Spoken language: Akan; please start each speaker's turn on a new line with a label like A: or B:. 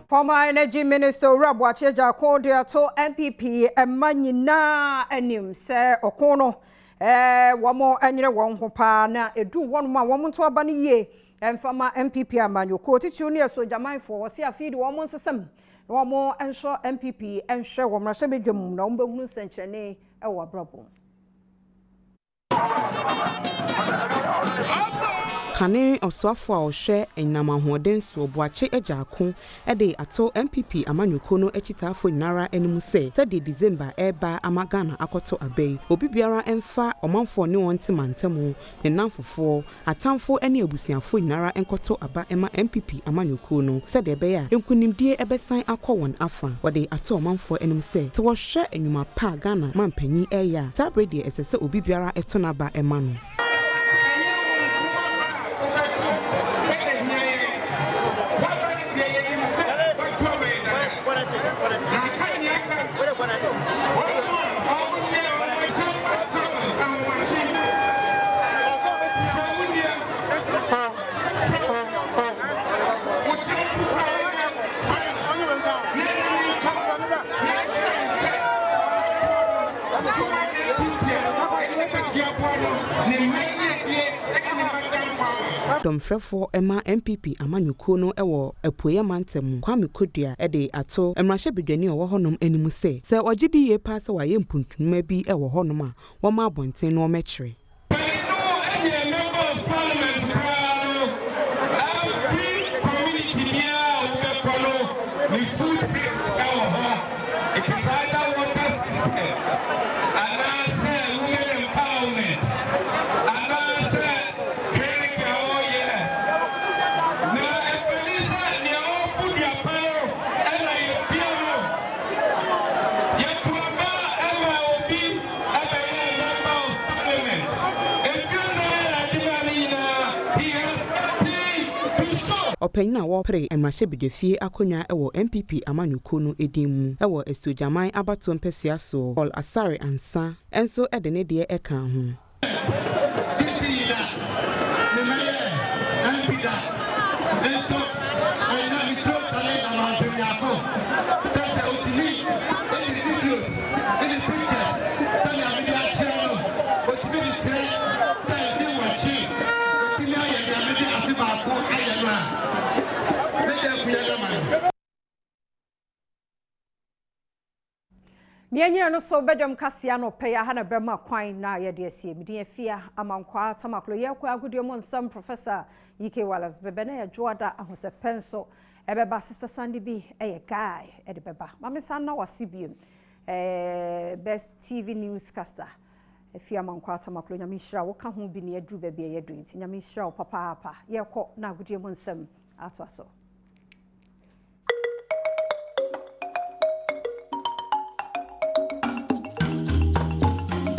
A: Former Energy Minister Boakye Agyarko de ato MPP emanyina anim se okono womo anyire won ho pa na edu won ma womo to aba ne ye emfama MPP amanyoko titu ne Asuogyamang for wose afidi womo nsesem womo enso MPP enhwe womo hye bedwam na womo behunu senkyene wo abrabom
B: Kane Oswafo a ohwe enyamahoden so Boakye Agyarko de ato MPP amanyoko no echitafo nyara animu se de December eba amagana akoto abei obi biara emfa omanfo ne wonte mantemu ne nanfofo atamfo ene abusiafo nyara enkoto aba ema MPP amanyoko no de be ya enkunimdie ebesan akọ afa wode ato omanfo animu se te wo hwe enyuma pa Ghana mampanyi eya tabrede esese obi biara etonaba ema no Domfrefo ema MPP amanyoko no ewo apuye mantemu kwame kodua de ato emrahye bedwani owo honom animu se ogidi ye pa se waye mpuntunuma bi ewo honom a wo ma abonten no mekire Openya wo pre emrahye bedefie akonya ewo MPP amanyoko no edimu ewo Asuogyamang abato mpesua so Paul Asare ansa enso de ne de eka ho
A: Mianyira no so Badwam kasia no pe ya hana brema kwan na ye de asie midin afia amankwa tamaklo ye kwa agudie mo nsam Professor Ike Wallace bebe na ye joada ahose penso ebeba Sister Sandy B eye guy e de beba mame san na wasibiem best TV newscaster afia amankwa tamaklo nyamishira wo ka ho bi ne aduru bebe ye dru nti nyamishira wo papa ye ko na agudie mo nsam ato aso